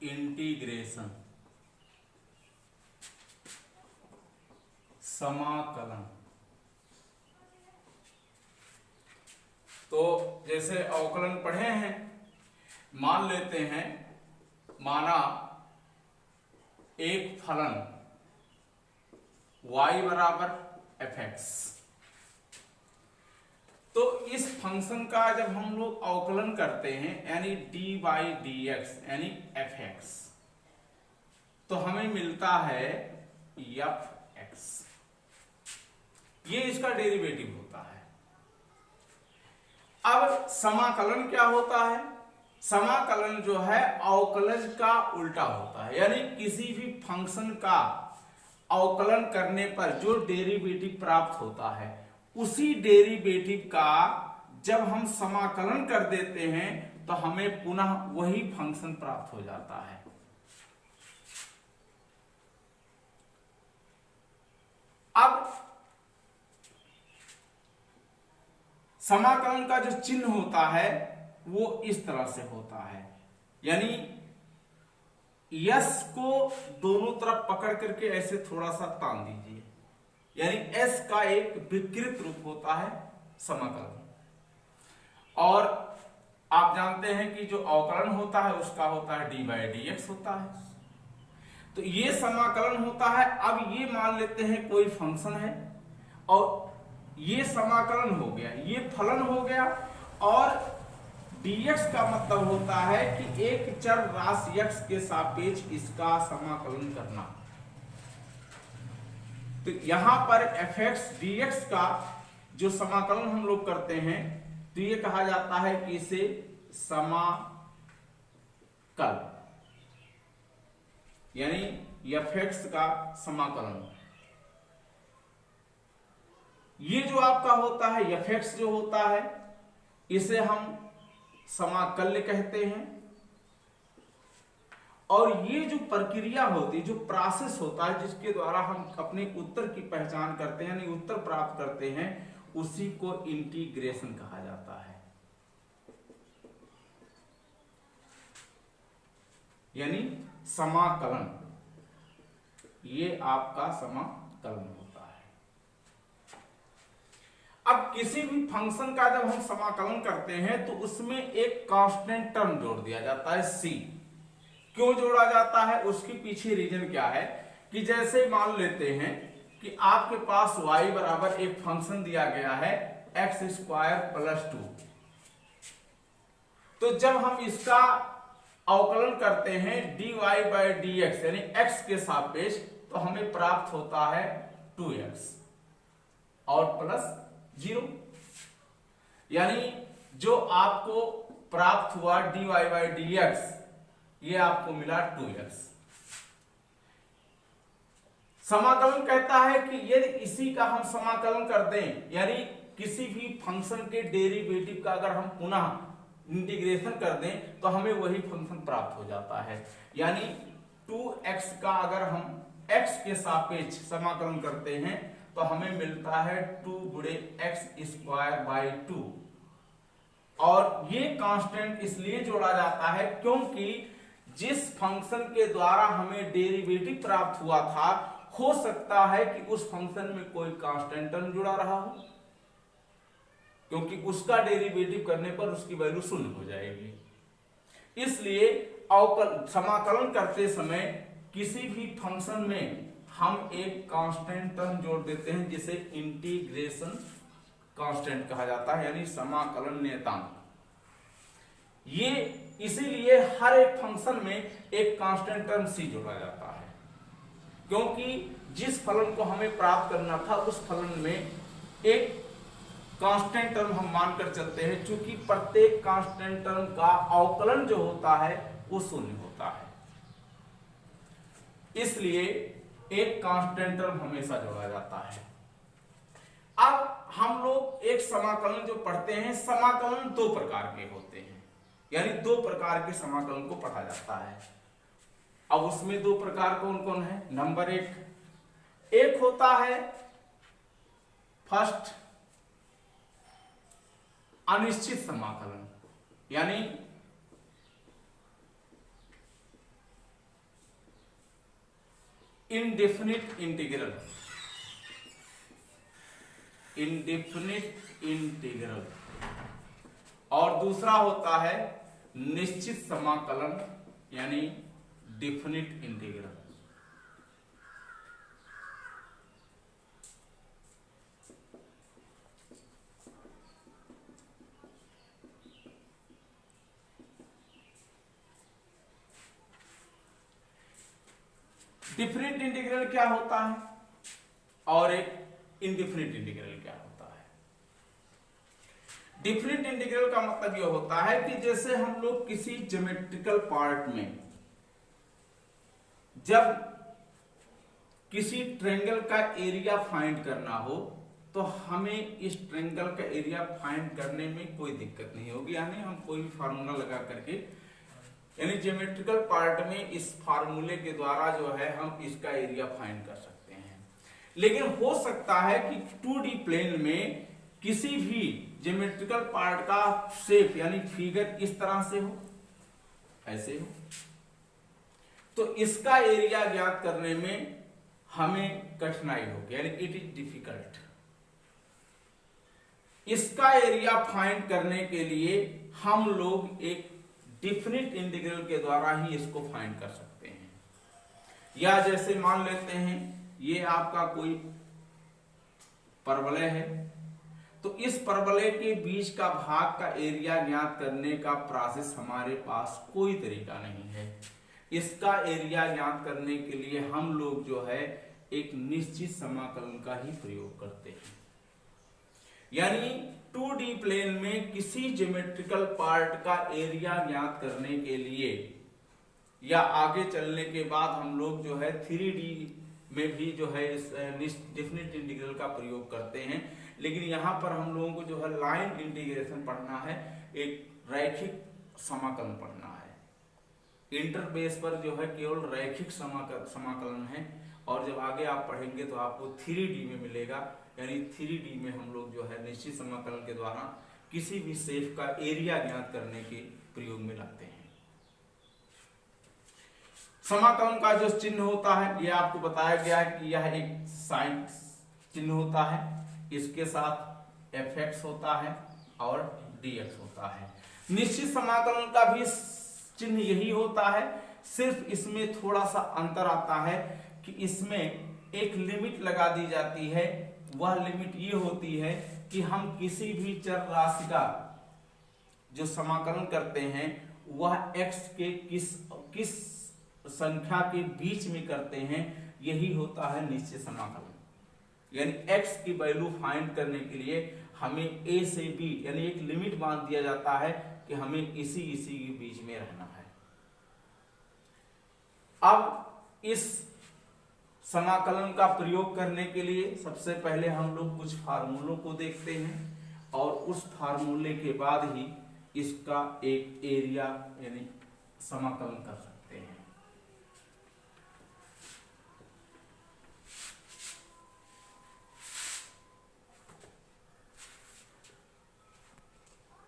Integration, समाकलन। तो जैसे अवकलन पढ़े हैं, मान लेते हैं, माना एक फलन y बराबर fx, तो इस फंक्शन का जब हम लोग अवकलन करते हैं यानी dy dx यानी fx, तो हमें मिलता है fx, ये इसका डेरिवेटिव होता है। अब समाकलन क्या होता है? समाकलन जो है अवकलज का उल्टा होता है, यानी किसी भी फंक्शन का अवकलन करने पर जो डेरिवेटिव प्राप्त होता है, उसी डेरिवेटिव का जब हम समाकलन कर देते हैं तो हमें पुनः वही फंक्शन प्राप्त हो जाता है। अब समाकलन का जो चिन्ह होता है वो इस तरह से होता है, यानी यस को दोनों तरफ पकड़ करके ऐसे थोड़ा सा तान दीजिए, यानी एस का एक विकृत रूप होता है समाकलन। और आप जानते हैं कि जो अवकलन होता है उसका होता है dy dx होता है, तो ये समाकलन होता है। अब ये मान लेते हैं कोई फंक्शन है और ये समाकलन हो गया, ये फलन हो गया, और dx का मतलब होता है कि एक चर राशि x के सापेक्ष इसका समाकलन करना। तो यहां पर fx dx का जो समाकलन हम लोग करते हैं तो ये कहा जाता है कि इसे समाकल, यानी fx का समाकलन। ये जो आपका होता है fx जो होता है इसे हम समाकल्य कहते हैं, और ये जो प्रक्रिया होती है, जो प्रोसेस होता है जिसके द्वारा हम अपने उत्तर की पहचान करते हैं, यानी उत्तर प्राप्त करते हैं, उसी को इंटीग्रेशन कहा जाता है, यानी समाकलन। ये आपका समाकलन होता है। अब किसी भी फंक्शन का जब हम समाकलन करते हैं तो उसमें एक कांस्टेंट टर्म जोड़ दिया जाता है c। क्यों जोड़ा जाता है, उसके पीछे रीजन क्या है कि जैसे मान लेते हैं कि आपके पास y बराबर एक फंक्शन दिया गया है x स्क्वायर प्लस 2, तो जब हम इसका अवकलन करते हैं dy बाई dx यानी x के सापेक्ष, तो हमें प्राप्त होता है 2x और प्लस 0, यानी जो आपको प्राप्त हुआ dy बाई dx ये आपको मिला 2x। समाकलन कहता है कि यदि इसी का हम समाकलन कर दें, यानी किसी भी फंक्शन के डेरिवेटिव का अगर हम पुनः इंटीग्रेशन कर दें तो हमें वही फंक्शन प्राप्त हो जाता है। यानी 2x का अगर हम x के सापेक्ष समाकलन करते हैं तो हमें मिलता है 2 गुणे x स्क्वायर बाई 2, और ये कांस्टेंट इसलिए जोड़ा जाता है क्योंकि जिस फंक्शन के द्वारा हमें डेरिवेटिव प्राप्त हुआ था, हो सकता है कि उस फंक्शन में कोई कांस्टेंट टर्म जुड़ा रहा हो, क्योंकि उसका डेरिवेटिव करने पर उसकी वैल्यू शून्य हो जाएगी। इसलिए समाकलन करते समय किसी भी फंक्शन में हम एक कांस्टेंट टर्म जोड़ देते हैं जिसे इंटीग्रेशन कांस्टेंट कहा जाता है, यानी समाकलन नियतांक। ये इसीलिए हर एक फंक्शन में एक कांस्टेंट टर्म c जोड़ा जाता है, क्योंकि जिस फलन को हमें प्राप्त करना था उस फलन में एक कांस्टेंट टर्म हम मानकर चलते हैं, चूंकि प्रत्येक कांस्टेंट टर्म का अवकलन जो होता है वो शून्य होता है, इसलिए एक कांस्टेंट टर्म हमेशा जोड़ा जाता है। अब हम लोग एक समाकलन जो पढ़ते हैं, समाकलन दो प्रकार के होते हैं, यानी दो प्रकार के समाकलन को पढ़ा जाता है। अब उसमें दो प्रकार कौन कौन है? नंबर एक होता है फर्स्ट अनिश्चित समाकलन, यानी इंडेफिनिट इंटीग्रल, इंडेफिनिट इंटीग्रल, और दूसरा होता है निश्चित समाकलन यानी डिफिनिट इंटीग्रल। डिफिनिट इंटीग्रल क्या होता है और एक इनडिफिनिट इंटीग्रल क्या होता है? डिफिनिट इंटीग्रल का मतलब यह होता है कि जैसे हम लोग किसी ज्योमेट्रिकल पार्ट में जब किसी ट्रायंगल का एरिया फाइंड करना हो तो हमें इस ट्रायंगल का एरिया फाइंड करने में कोई दिक्कत नहीं होगी, यानी हम कोई भी फार्मूला लगा करके, यानी ज्योमेट्रिकल पार्ट में इस फार्मूले के द्वारा जो है हम इसका एरिया फाइंड कर सकते हैं। लेकिन हो सकता है कि 2D प्लेन में किसी भी ज्योमेट्रिकल पार्ट का शेप यानी फिगर इस तरह से हो, ऐसे हो, तो इसका एरिया ज्ञात करने में हमें कठिनाई होगी, यानी इट इज डिफिकल्ट। इसका एरिया फाइंड करने के लिए हम लोग एक डिफिनिट इंटीग्रल के द्वारा ही इसको फाइंड कर सकते हैं। या जैसे मान लेते हैं ये आपका कोई परवलय है, तो इस परवलय के बीच का भाग का एरिया ज्ञात करने का प्रोसेस हमारे पास कोई तरीका नहीं है। इसका एरिया ज्ञात करने के लिए हम लोग जो है एक निश्चित समाकलन का ही प्रयोग करते हैं। यानी 2D प्लेन में किसी ज्योमेट्रिकल पार्ट का एरिया ज्ञात करने के लिए या आगे चलने के बाद हम लोग जो है 3D में भी जो है इस डिफिनिट इंटीग्रल का प्रयोग करते हैं। लेकिन यहाँ पर हम लोगों को जो है लाइन इंटीग्रेशन पढ़ना है, एक रैखिक समाकलन पढ़ना है। इंटरबेस पर जो है केवल रैखिक समाकलन है, और जब आगे आप पढ़ेंगे तो आपको 3D में मिलेगा, यानी 3D में हम लोग जो है निश्चित समाकलन के द्वारा किसी भी शेप का एरिया ज्ञात करने के प्रयोग में लाते हैं। समाकलन का जो चिन्ह होता है ये आपको बताया गया है कि यह एक साइन चिन्ह होता है, इसके साथ fx होता है और dx होता है। निश्चित समाकलन का भी चिन्ह यही होता है, सिर्फ इसमें थोड़ा सा अंतर आता है कि इसमें एक लिमिट लगा दी जाती है। वह लिमिट ये होती है कि हम किसी भी चर राशि का जो समाकलन करते हैं वह x के किस संख्या के बीच में करते हैं, यही होता है निश्चित समाकलन। यानी x की वैल्यू फाइंड करने के लिए हमें a से b यानी एक लिमिट बांध दिया जाता है कि हमें इसी के बीच में रहना है। अब इस समाकलन का प्रयोग करने के लिए सबसे पहले हम लोग कुछ फार्मूलों को देखते हैं और उस फार्मूले के बाद ही इसका एक एरिया यानी समाकलन कर सकते हैं।